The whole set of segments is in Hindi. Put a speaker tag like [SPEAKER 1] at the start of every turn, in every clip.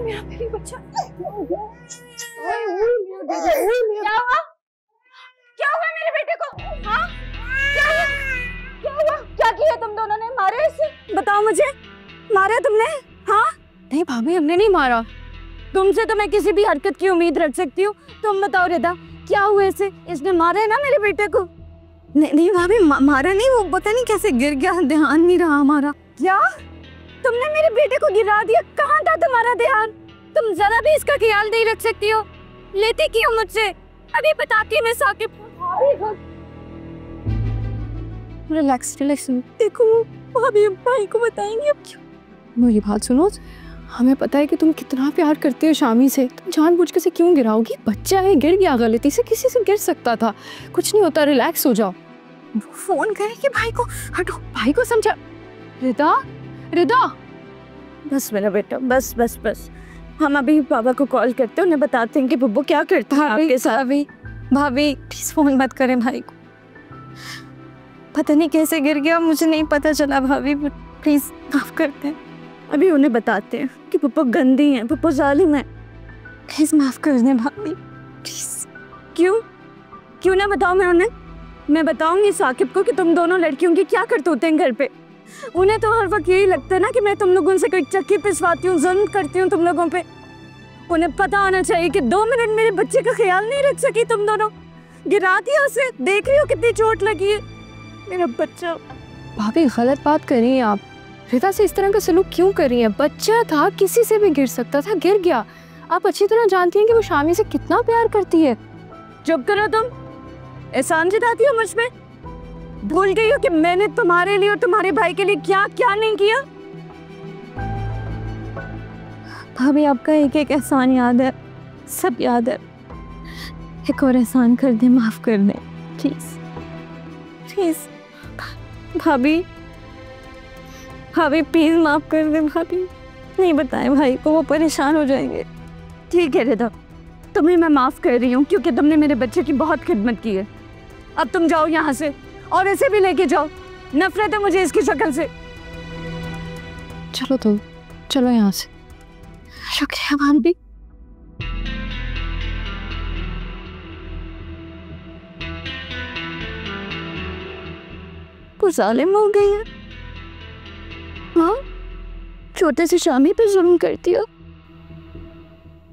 [SPEAKER 1] मेरा बेबी बच्चा क्या हुआ? क्या हुआ मेरे बेटे को? हाँ क्या हुआ? क्या हुआ? क्या किया तुम दोनों ने? मारे इसे? बताओ मुझे, मारा तुमने? हाँ
[SPEAKER 2] नहीं भाभी, हमने नहीं मारा।
[SPEAKER 1] तुमसे तो मैं किसी भी हरकत की उम्मीद रख सकती हूँ। तुम बताओ रिदा, क्या हुआ इसे? इसने मारा है ना मेरे बेटे को?
[SPEAKER 2] नहीं भाभी, मारा नहीं, वो पता नहीं कैसे गिर गया, ध्यान नहीं रहा हमारा।
[SPEAKER 1] क्या तुमने मेरे बेटे को गिरा दिया? कहाँ था तुम्हारा ध्यान? तुम जरा भी इसका ख्याल नहीं रख सकती हो? लेती क्यों मुझसे? अभी बताती मैं साकिब को।
[SPEAKER 2] Relax relax.
[SPEAKER 1] देखो भाभी भाई को बताएंगे अब क्यों?
[SPEAKER 2] मेरी बात सुनो, हमें पता है कि तुम कितना प्यार करते हो शामी से। तुम जानबूझ के से क्यों गिराओगी? बच्चा है, गिर गया, गलती से किसी से गिर सकता था, कुछ नहीं होता, रिलैक्स हो जाओ। फोन करेंगे भाई को, हटो, भाई को समझा। रिदा रिदा,
[SPEAKER 1] बस मेरा बेटा, बस बस बस। हम अभी पापा को कॉल करते हैं, उन्हें बताते हैं कि बुब्बू क्या करता है आपके साथ।
[SPEAKER 2] भाभी प्लीज फोन मत करें भाई को, पता नहीं कैसे गिर गया, मुझे नहीं पता चला भाभी, प्लीज माफ करते हैं।
[SPEAKER 1] अभी उन्हें बताते हैं कि पप्पू गंदी है, पप्पू जालिम है।
[SPEAKER 2] प्लीज माफ कर दें भाभी, प्लीज।
[SPEAKER 1] क्यों ना बताओ? मैं बताऊंगी साकिब को कि तुम दोनों लड़कियों की क्या करतूतें हैं घर पे। उन्हें तो हर वक्त यही लगता है ना कि मैं तुम लोगों से कोई चक्की पिसवाती हूँ, जुल्म करती हूँ तुम लोगों पे। उन्हें पता होना चाहिए कि 2 मिनट मेरे बच्चे का ख्याल नहीं रख सकी तुम दोनों। गिरा दिया उसे, देख रही हो कितनी चोट लगी है मेरा बच्चा।
[SPEAKER 2] भाभी गलत बात कर रही हैं आप, रिदा से इस तरह का सलूक क्यों कर रही हैं? बच्चा था, किसी से भी गिर सकता था, गिर गया। आप अच्छी तरह जानती हैं कि वो शामी से कितना प्यार करती है।
[SPEAKER 1] चुप करो तुम, एहसान जताती हो मुझ पे? भूल गई हो कि मैंने तुम्हारे लिए और तुम्हारे भाई के लिए क्या क्या नहीं किया?
[SPEAKER 2] भाभी आपका एक एक एहसान याद है, सब याद है। एक और एहसान कर दे, माफ कर दे प्लीज प्लीज। भाभी प्लीज माफ कर दे भाभी, नहीं बताएं भाई को, वो परेशान हो जाएंगे।
[SPEAKER 1] ठीक है रिदा, तुम्हें मैं माफ कर रही हूँ क्योंकि तुमने मेरे बच्चे की बहुत खिदमत की है। अब तुम जाओ यहाँ से और इसे भी लेके जाओ, नफरत है मुझे इसकी शक्ल से।
[SPEAKER 2] चलो तो चलो यहाँ से। शुक्रिया भाभी।
[SPEAKER 1] वो जालिम हो गई है। हाँ, छोटे से शामी पे जुल्म करती हो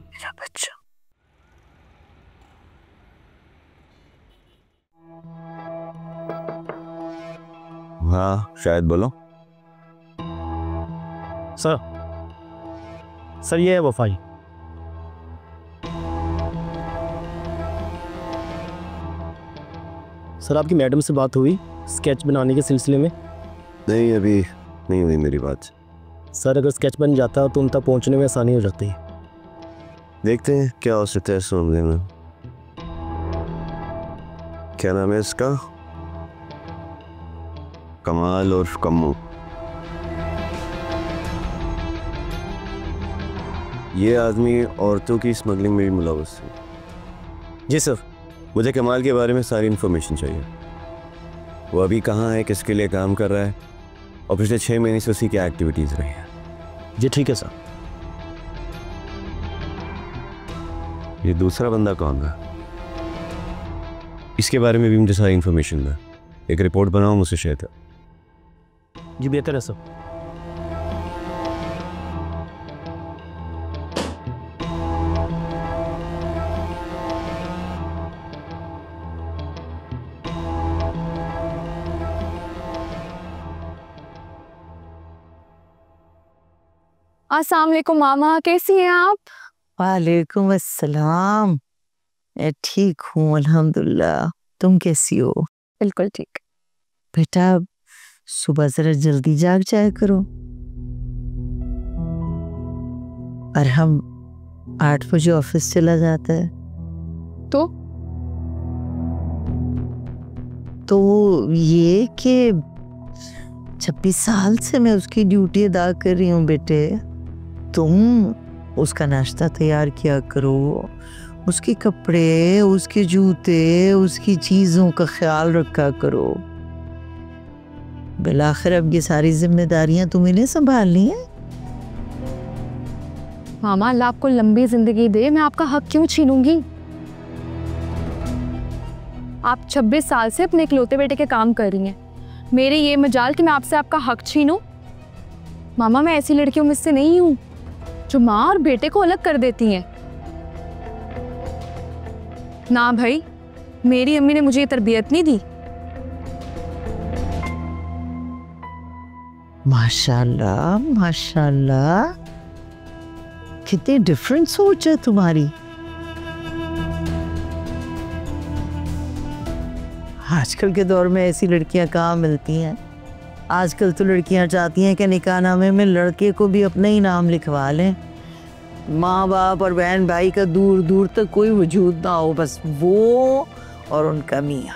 [SPEAKER 1] मेरा बच्चा।
[SPEAKER 3] हाँ शायद, बोलो।
[SPEAKER 4] सर ये है वो फाइल। सर आपकी मैडम से बात हुई स्केच बनाने के सिलसिले में?
[SPEAKER 3] नहीं, अभी नहीं हुई मेरी बात।
[SPEAKER 4] सर अगर स्केच बन जाता तो उन तक पहुंचने में आसानी हो जाती है।
[SPEAKER 3] देखते हैं क्या हो सकता है इस मामले में। क्या नाम है इसका? कमाल और कम्मू। ये आदमी औरतों की स्मगलिंग में भी मुलव्वस है।
[SPEAKER 4] जी सर।
[SPEAKER 3] मुझे कमाल के बारे में सारी इन्फॉर्मेशन चाहिए। वो अभी कहाँ है, किसके लिए काम कर रहा है, और पिछले 6 महीने से उसी की एक्टिविटीज़ रही हैं।
[SPEAKER 4] जी ठीक है सर।
[SPEAKER 3] ये दूसरा बंदा कौन है? इसके बारे में भी मुझे सारी इन्फॉर्मेशन है। एक रिपोर्ट बनाओ, मुझसे शेयर कर।
[SPEAKER 4] जी बेहतर है सर।
[SPEAKER 2] अस्सलाम वालेकुम मामा, कैसी हैं आप?
[SPEAKER 5] वालेकुम अस्सलाम। मैं ठीक हूँ अल्हम्दुलिल्लाह, तुम कैसी हो?
[SPEAKER 2] बिल्कुल ठीक।
[SPEAKER 5] बेटा सुबह जरा जल्दी जाग जाया करो। और हम 8 बजे ऑफिस चला जाता है। तो ये कि 26 साल से मैं उसकी ड्यूटी अदा कर रही हूँ बेटे। तुम उसका नाश्ता तैयार किया करो, उसके कपड़े, उसके जूते, उसकी चीज़ों का ख्याल रखा करो। बिलाखिर अब ये सारी जिम्मेदारियां तुम्हें संभालनी है।
[SPEAKER 2] मामा अल्लाह आपको लंबी जिंदगी दे, मैं आपका हक क्यों छीनूंगी? आप 26 साल से अपने इकलौते बेटे के काम कर रही हैं, मेरे ये मजाल कि मैं आपसे आपका हक छीनूं? मामा मैं ऐसी लड़कियों में से नहीं हूं जो माँ और बेटे को अलग कर देती हैं। ना भाई, मेरी अम्मी ने मुझे ये तरबियत नहीं दी।
[SPEAKER 5] माशाल्लाह माशाल्लाह, कितनी डिफरेंट सोच है तुम्हारी। आजकल के दौर में ऐसी लड़कियां कहाँ मिलती हैं। आजकल तो लड़कियां चाहती हैं कि निकाहनामे में लड़के को भी अपना ही नाम लिखवा लें, माँ बाप और बहन भाई का दूर दूर तक कोई वजूद ना हो, बस वो और उनका मियाँ।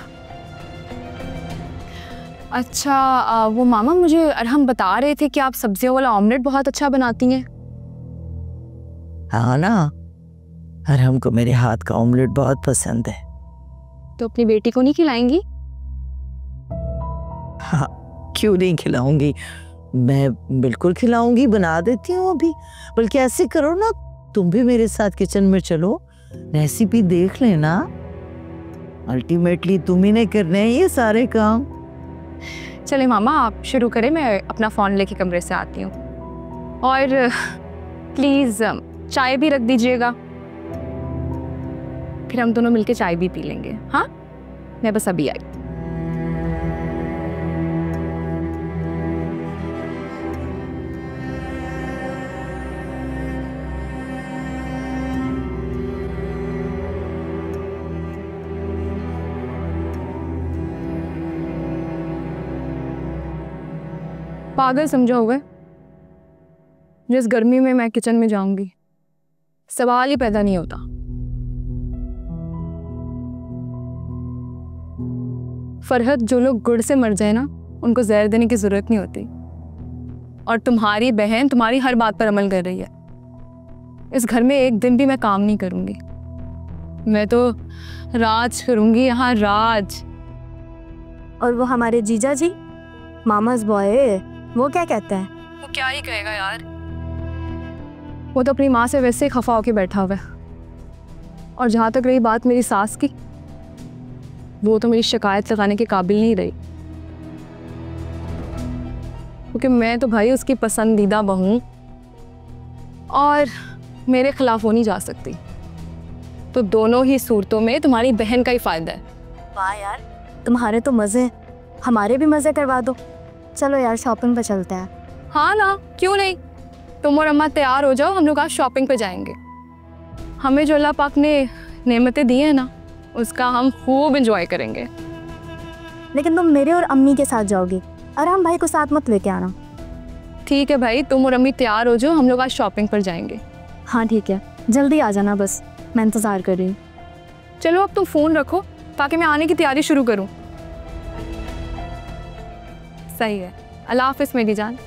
[SPEAKER 2] अच्छा वो मामा मुझे अरहम बता रहे थे कि आप सब्जियों वाला ऑमलेट बहुत अच्छा बनाती हैं।
[SPEAKER 5] हाँ ना, अरहम को मेरे हाथ का ऑमलेट बहुत पसंद है।
[SPEAKER 2] तो अपनी बेटी को नहीं खिलाएंगी?
[SPEAKER 5] हाँ, क्यों नहीं खिलाऊंगी, मैं बिल्कुल खिलाऊंगी, बना देती हूँ अभी। बल्कि ऐसे करो ना, तुम भी मेरे साथ किचन में चलो, रेसिपी देख लेना। अल्टीमेटली तुम ही ने करने हैं ये सारे काम।
[SPEAKER 2] चले मामा आप शुरू करें, मैं अपना फ़ोन लेके कमरे से आती हूँ। और प्लीज़ चाय भी रख दीजिएगा, फिर हम दोनों मिलके चाय भी पी लेंगे। हाँ, मैं बस अभी आई। पागल समझा हुआ है, जिस गर्मी में मैं किचन में जाऊंगी सवाल ही पैदा नहीं होता। फरहत, जो लोग गुड़ से मर जाए ना, उनको जहर देने की जरूरत नहीं होती। और तुम्हारी बहन तुम्हारी हर बात पर अमल कर रही है। इस घर में एक दिन भी मैं काम नहीं करूंगी, मैं तो राज करूंगी यहाँ, राज।
[SPEAKER 1] और वो हमारे जीजा जी, मामा's बॉय, वो क्या कहते हैं?
[SPEAKER 2] वो क्या ही कहेगा यार, वो तो अपनी माँ से वैसे ही खफा होके बैठा हुआ है। और जहाँ तक रही बात मेरी सास की, वो तो मेरी शिकायत लगाने के काबिल नहीं रही, क्योंकि मैं तो भाई उसकी पसंदीदा बहू और मेरे खिलाफ हो नहीं जा सकती। तो दोनों ही सूरतों में तुम्हारी बहन का ही फायदा है।
[SPEAKER 1] वाह यार, तुम्हारे तो मज़े हैं, हमारे भी मज़े करवा दो। चलो यार शॉपिंग पे चलते हैं।
[SPEAKER 2] हाँ ना, क्यों नहीं, तुम और अम्मा तैयार हो जाओ, हम लोग आज शॉपिंग पे जाएंगे। हमें जो अल्लाह पाक ने नेमतें दी हैं ना, उसका हम खूब एंजॉय करेंगे।
[SPEAKER 1] लेकिन तुम मेरे और अम्मी के साथ जाओगी, आराम भाई को साथ मत लेके आना।
[SPEAKER 2] ठीक है भाई, तुम और अम्मी तैयार हो जाओ, हम लोग आज शॉपिंग पर जाएंगे।
[SPEAKER 1] हाँ ठीक है, जल्दी आ जाना, बस मैं इंतज़ार कर रही हूँ।
[SPEAKER 2] चलो अब तुम फ़ोन रखो ताकि मैं आने की तैयारी शुरू करूँ। सही है, अल्लाह हाफ़िज़ मेरी जान।